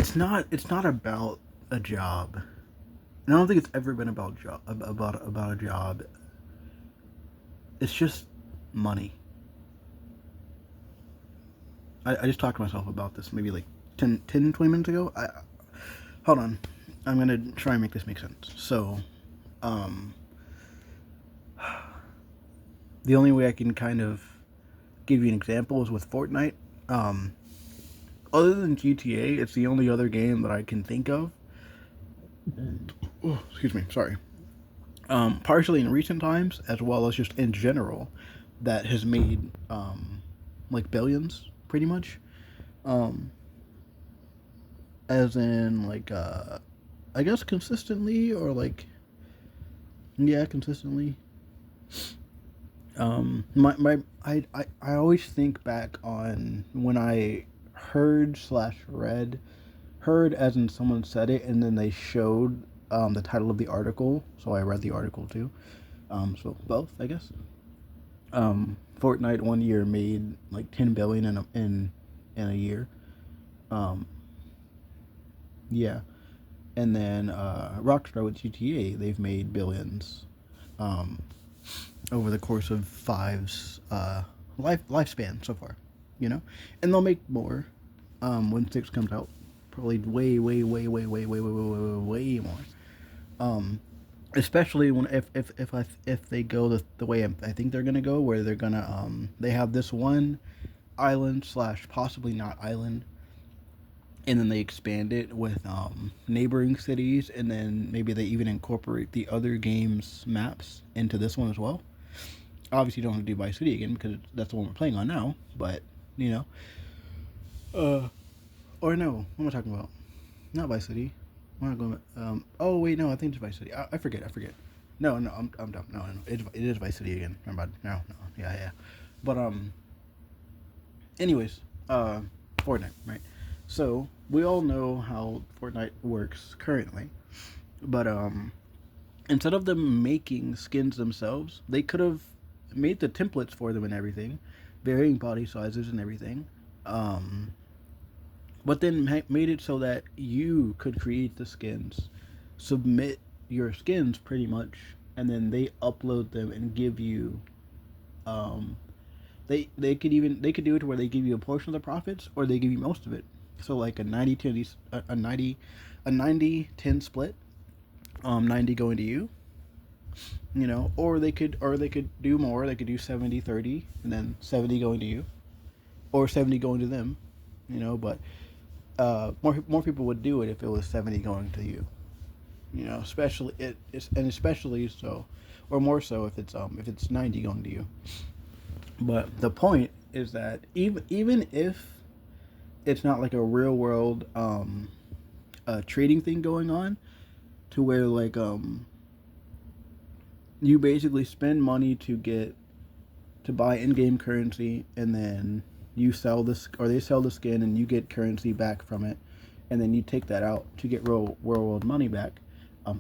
it's not about a job. And I don't think it's ever been about a job. It's just money. I just talked to myself about this maybe like 20 minutes ago. Hold on. I'm going to try and make this make sense. So, um, the only way I can kind of give you an example is with Fortnite. Um, Other than GTA, it's the only other game that I can think of. Oh, excuse me, sorry. Partially in recent times, as well as just in general, that has made like billions, pretty much. Um, as in like I guess consistently or like yeah, consistently. I always think back on when I heard slash read heard as in someone said it and then they showed the title of the article, so I read the article too. So both, I guess. Fortnite one year made like 10 billion in a year. Um, yeah, and then Rockstar with GTA, they've made billions um, over the course of Five's lifespan so far. You know, and they'll make more when six comes out. Probably way, way, way, way, way, way, way, way, way, way more. Um, Especially when if they go the way I think they're gonna go, where they're gonna they have this one island slash possibly not island, and then they expand it with neighboring cities, and then maybe they even incorporate the other games maps into this one as well. Obviously, you don't have to do Vice City again because that's the one we're playing on now. But you know, or no, what am I talking about? Not Vice City. I'm not going. Oh wait, no, I think it's Vice City. I forget. I forget. No, no, I'm dumb. No, no, no. It is Vice City again. Remember? No, no. Yeah, yeah. But anyways, Fortnite, right? So we all know how Fortnite works currently, but instead of them making skins themselves, they could have made the templates for them and everything, varying body sizes and everything. Um, but then made it so that you could create the skins, submit your skins pretty much, and then they upload them and give you. Um, they could do it to where they give you a portion of the profits or they give you most of it. So like a 90 10 a 90 a 90 10 split. 90 going to you, or they could do more. They could do 70 30, and then 70 going to you, or 70 going to them. But more people would do it if it was 70 going to you. Especially and especially so, or more so if it's 90 going to you. But the point is that even if it's not like a real world trading thing going on, to where like you basically spend money to buy in-game currency, and then you sell this, or they sell the skin and you get currency back from it, and then you take that out to get real world money back.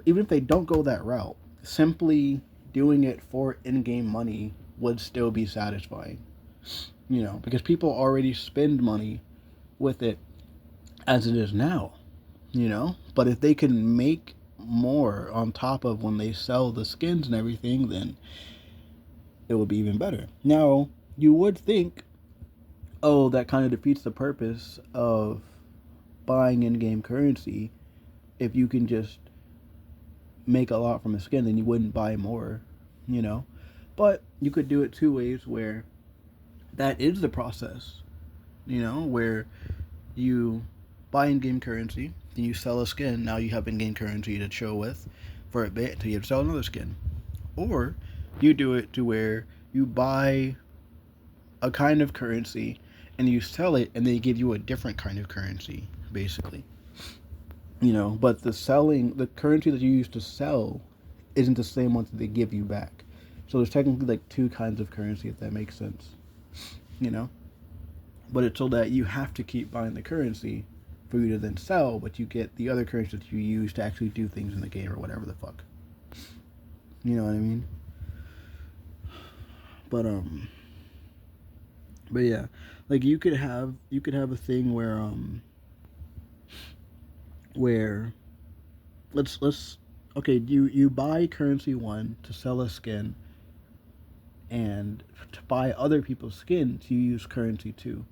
Even if they don't go that route, simply doing it for in-game money would still be satisfying. Because people already spend money with it as it is now. But if they can make more on top of when they sell the skins and everything, then it would be even better. Now, you would think, oh, that kind of defeats the purpose of buying in-game currency. If you can just make a lot from a skin, then you wouldn't buy more, you know. But you could do it two ways, where that is the process, where you buy in-game currency, then you sell a skin. Now you have in-game currency to show with for a bit until you sell another skin. Or you do it to where you buy a kind of currency and you sell it, and they give you a different kind of currency, basically. But the currency that you use to sell isn't the same one that they give you back. So there's technically like two kinds of currency, if that makes sense. You know, but it's so that you have to keep buying the currency for you to then sell, but you get the other currency that you use to actually do things in the game or whatever the fuck. You know what I mean? But but yeah, like you could have a thing where where let's okay, you buy currency one to sell a skin, and to buy other people's skins you use currency two,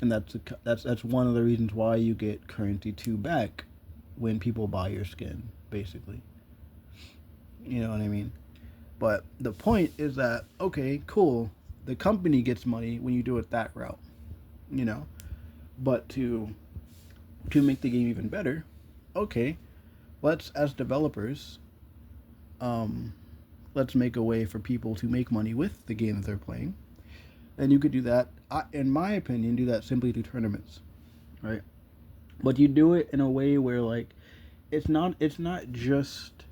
and that's one of the reasons why you get currency two back when people buy your skin, basically. You know what I mean? But the point is that, okay, cool, the company gets money when you do it that route, you know. But to make the game even better, okay, let's as developers, um, let's make a way for people to make money with the game that they're playing. And you could do that, in my opinion, do that simply through tournaments, right? But you do it in a way where, like, it's not just,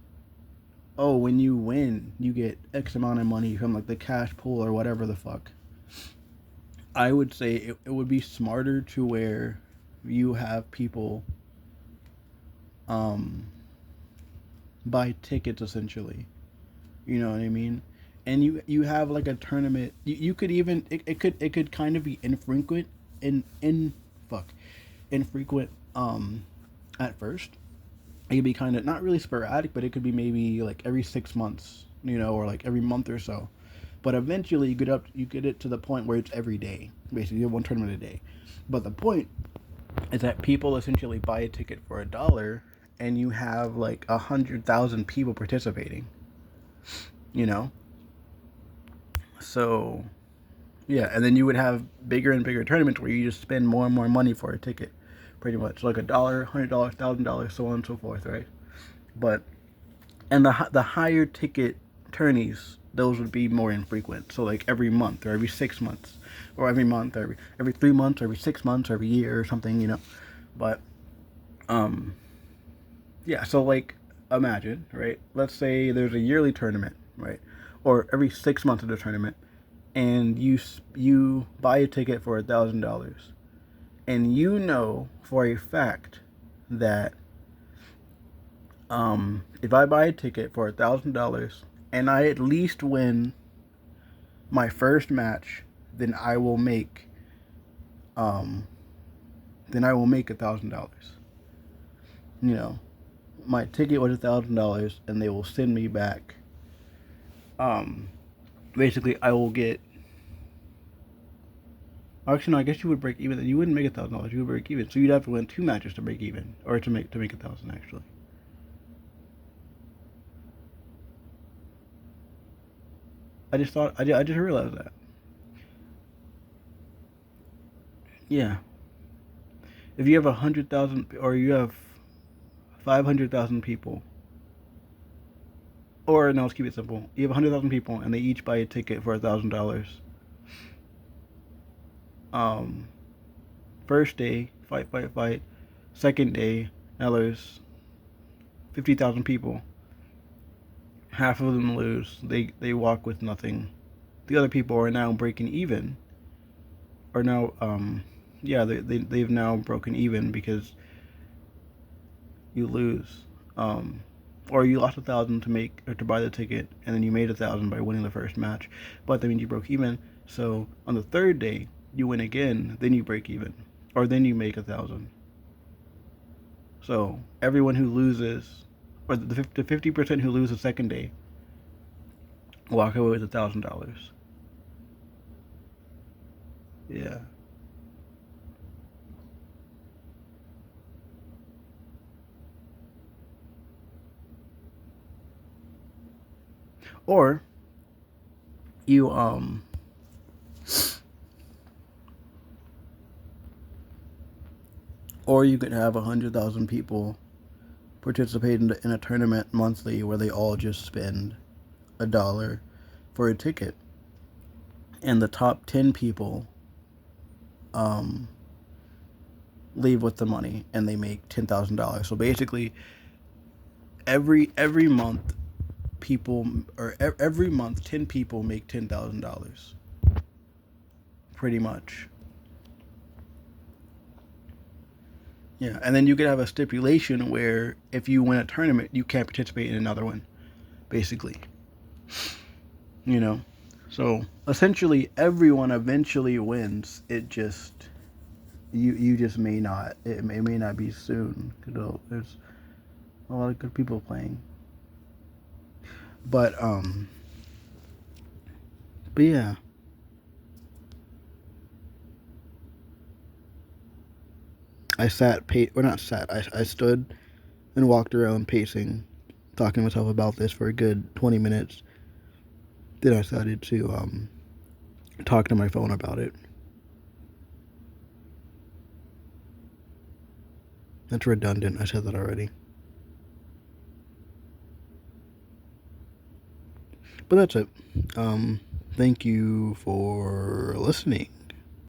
oh, when you win you get X amount of money from like the cash pool or whatever the fuck. I would say it would be smarter to where you have people um buy tickets essentially. You know what I mean? And you have like a tournament. You could even it could kind of be infrequent in fuck infrequent at first. It could be kind of not really sporadic, but it could be maybe like every 6 months, or like every month or so. But eventually you get it to the point where it's every day. Basically, you have one tournament a day. But the point is that people essentially buy a ticket for $1, and you have like 100,000 people participating. You know, so yeah, and then you would have bigger and bigger tournaments where you just spend more and more money for a ticket, pretty much like $1, $100, $1,000, so on and so forth, right? But and the higher ticket tourneys, those would be more infrequent. So like every month or every 6 months, or every month, or every 3 months, or every 6 months, or every year or something. But um, yeah. So like imagine, right? Let's say there's a yearly tournament, right? Or every 6 months of the tournament, and you buy a ticket for $1,000, and you know for a fact that if I buy a ticket for $1,000 and I at least win my first match, then I will make um $1,000. You know, my ticket was $1,000, and they will send me back. Um, Basically, I will get. Actually, no. I guess you would break even. You wouldn't make $1,000. You would break even. So you'd have to win two matches to break even, or to make 1,000 actually. I just realized that. Yeah. If you have 100,000, or you have 500,000 people, or no, let's keep it simple. You have 100,000 people, and they each buy a ticket for $1,000. Um, First day, fight, fight, fight. Second day, now there's 50,000 people. Half of them lose. They walk with nothing. The other people are now breaking even. Or now, yeah, they've now broken even because you lose. Or you lost 1,000 to make or to buy the ticket, and then you made 1,000 by winning the first match. But that means you broke even. So on the third day, you win again. Then you break even, or then you make 1,000. So everyone who loses, or the 50% who lose the second day, walk away with $1,000. Yeah. Or you or you could have 100,000 people participate in a tournament monthly where they all just spend $1 for a ticket, and the top 10 people um, leave with the money, and they make $10,000. So basically, every month people or every month 10 people make $10,000, pretty much. Yeah, and then you could have a stipulation where if you win a tournament, you can't participate in another one, basically. You know, so essentially everyone eventually wins. It just You just may not. It may not be soon because there's a lot of good people playing. But but yeah, I sat or not sat. I stood and walked around pacing, talking to myself about this for a good 20 minutes. Then I decided to talk to my phone about it. That's redundant. I said that already. But that's it. Thank you for listening.